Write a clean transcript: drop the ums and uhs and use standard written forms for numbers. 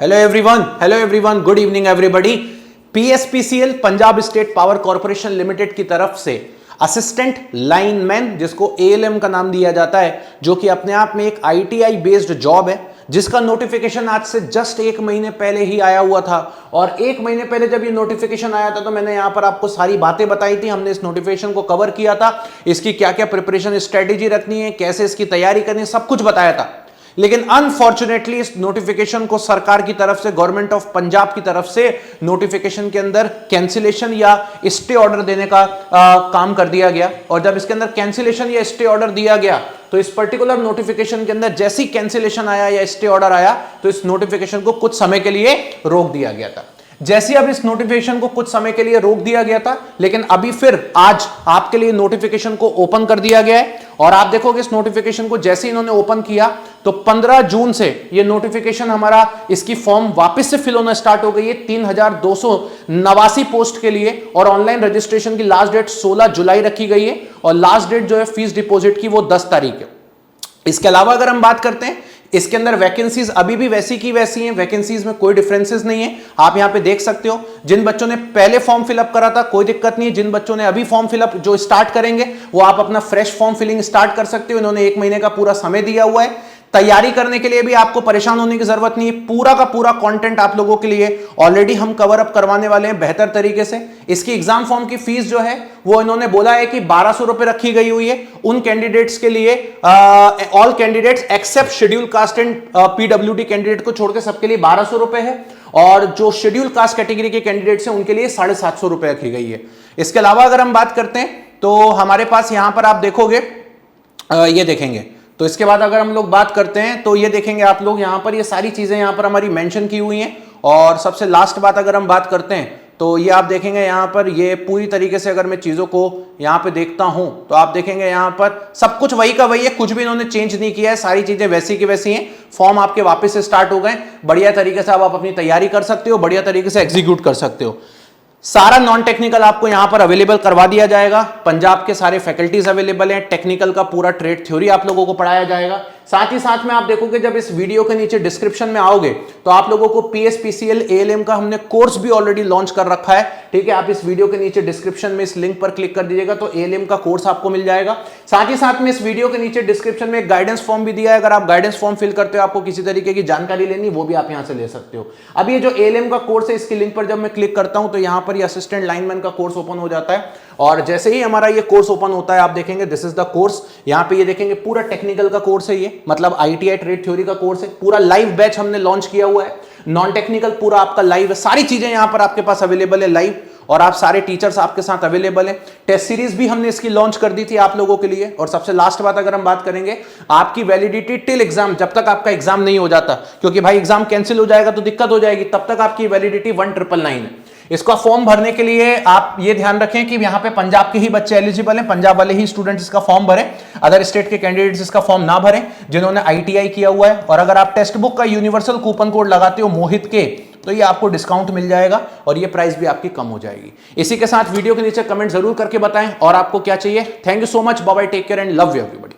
Hello everyone, good evening everybody. PSPCL Punjab state power corporation limited की तरफ से assistant lineman, जिसको एएलएम का नाम दिया जाता है, जो कि अपने आप में एक आईटीआई बेस्ड जॉब है, जिसका नोटिफिकेशन आज से जस्ट 1 महीने पहले ही आया हुआ था। और 1 महीने पहले जब ये नोटिफिकेशन आया था तो मैंने यहां पर आपको सारी बातें बताई थी। हमने इस नोटिफिकेशन को कवर किया था, इसकी क्या क्या प्रिपरेशन स्ट्रेटेजी रखनी है, कैसे इसकी तैयारी करनी है, सब कुछ बताया था। लेकिन अनफॉर्चुनेटली इस नोटिफिकेशन को सरकार की तरफ से, गवर्नमेंट ऑफ पंजाब की तरफ से नोटिफिकेशन के अंदर कैंसिलेशन या स्टे ऑर्डर देने का काम कर दिया गया। और जब इसके अंदर कैंसिलेशन या स्टे ऑर्डर दिया गया तो इस पर्टिकुलर नोटिफिकेशन के अंदर जैसी कैंसिलेशन आया या स्टे ऑर्डर आया तो इस नोटिफिकेशन को कुछ समय के लिए रोक दिया गया था। जैसे अब इस नोटिफिकेशन को कुछ समय के लिए रोक दिया गया था, लेकिन अभी फिर आज आपके लिए नोटिफिकेशन को ओपन कर दिया गया है। और आप देखोगे इस नोटिफिकेशन को जैसे इन्होंने ओपन किया तो 15 जून से ये नोटिफिकेशन हमारा, इसकी फॉर्म वापस से फिल होना स्टार्ट हो गई है 3289 पोस्ट के लिए। और ऑनलाइन रजिस्ट्रेशन की लास्ट डेट 16 जुलाई रखी गई है और लास्ट डेट जो है फीस डिपॉजिट की वो 10 तारीख है। इसके अलावा अगर हम बात करते हैं, इसके अंदर वैकेंसीज अभी भी वैसी की वैसी हैं, वैकेंसीज में कोई डिफरेंसेस नहीं है। आप यहां पे देख सकते हो, जिन बच्चों ने पहले फॉर्म फिलअप करा था कोई दिक्कत नहीं है, जिन बच्चों ने अभी फॉर्म फिलअप जो स्टार्ट करेंगे वो आप अपना फ्रेश फॉर्म फिलिंग स्टार्ट कर सकते हो। इन्होंने 1 महीने का पूरा समय दिया हुआ है। तैयारी करने के लिए भी आपको परेशान होने की जरूरत नहीं है, पूरा का पूरा कंटेंट आप लोगों के लिए ऑलरेडी हम कवर अप करवाने वाले हैं बेहतर तरीके से। इसकी एग्जाम फॉर्म की फीस जो है वो इन्होंने बोला है कि 1200 रुपए रखी गई हुई है उन कैंडिडेट्स के लिए, all candidates except schedule caste and PWD candidate को छोड़कर सबके लिए 1200 रुपए है। और जो शेड्यूल कास्ट कैटेगरी के कैंडिडेट्स हैं उनके लिए 750 रुपए रखी गई है। इसके अलावा अगर हम बात करते हैं तो हमारे पास यहां पर आप देखोगे, ये देखेंगे तो इसके बाद अगर हम लोग बात करते हैं तो ये देखेंगे आप लोग यहां पर ये सारी चीजें यहां पर हमारी मेंशन की हुई हैं। और सबसे लास्ट बात अगर हम बात करते हैं तो ये आप देखेंगे यहां पर ये पूरी तरीके से अगर मैं चीजों को यहां पे देखता हूं तो आप देखेंगे यहां पर सब कुछ वही का वही है, कुछ भी इन्होंने चेंज नहीं किया है, सारी चीजें वैसी की वैसी हैं। फॉर्म आपके वापस से स्टार्ट हो गए, बढ़िया तरीके से आप अपनी तैयारी कर सकते हो, बढ़िया तरीके से एग्जीक्यूट कर सकते हो। सारा नॉन टेक्निकल आपको यहां पर अवेलेबल करवा दिया जाएगा। पंजाब के सारे फैकल्टीज अवेलेबल हैं, टेक्निकल का पूरा ट्रेड थ्योरी आप लोगों को पढ़ाया जाएगा। साथ ही साथ में आप देखोगे जब इस वीडियो के नीचे डिस्क्रिप्शन में आओगे तो आप लोगों को पीएसपीसीएल एएलएम का हमने कोर्स भी ऑलरेडी लॉन्च कर रखा है, ठीक है। आप इस वीडियो के नीचे डिस्क्रिप्शन में इस लिंक पर क्लिक कर दीजिएगा तो एएलएम का कोर्स आपको मिल जाएगा। साथ ही साथ में इस वीडियो के नीचे डिस्क्रिप्शन में एक गाइडेंस फॉर्म भी दिया है, अगर आप गाइडेंस फॉर्म फिल करते हो, आपको किसी तरीके की जानकारी लेनी वो भी आप यहां से ले सकते हो। अब ये जो एएलएम का कोर्स है इसकी लिंक पर जब मैं क्लिक करता हूं तो यहां पर ये असिस्टेंट लाइनमैन का कोर्स ओपन हो जाता है। और जैसे ही हमारा ये कोर्स ओपन होता है आप देखेंगे दिस इज द कोर्स। यहां पे ये देखेंगे पूरा टेक्निकल का कोर्स है, ये मतलब आईटीआई ट्रेड थ्योरी का कोर्स है। पूरा लाइव बैच हमने लॉन्च किया हुआ है, नॉन टेक्निकल पूरा आपका लाइव है, सारी चीजें यहां पर आपके पास अवेलेबल है लाइव। और आप सारे टीचर्स आपके साथ अवेलेबल है। टेस्ट सीरीज भी हमने इसकी लॉन्च कर दी थी आप लोगों के लिए। और सबसे लास्ट बात अगर हम बात करेंगे, आपकी वैलिडिटी टिल एग्जाम, जब तक आपका एग्जाम नहीं हो जाता, क्योंकि भाई एग्जाम कैंसिल हो जाएगा तो दिक्कत हो जाएगी, तब तक आपकी वैलिडिटी 1999 है। इसका फॉर्म भरने के लिए आप ये ध्यान रखें कि यहाँ पे पंजाब के ही बच्चे एलिजिबल हैं, पंजाब वाले ही स्टूडेंट्स इसका फॉर्म भरें, अदर स्टेट के कैंडिडेट्स इसका फॉर्म ना भरें जिन्होंने आईटीआई किया हुआ है। और अगर आप टेक्स्ट बुक का यूनिवर्सल कूपन कोड लगाते हो मोहित के तो ये आपको डिस्काउंट मिल जाएगा और ये प्राइस भी आपकी कम हो जाएगी। इसी के साथ वीडियो के नीचे कमेंट जरूर करके बताएं और आपको क्या चाहिए। Thank you so much, bye bye, take care and love you everybody.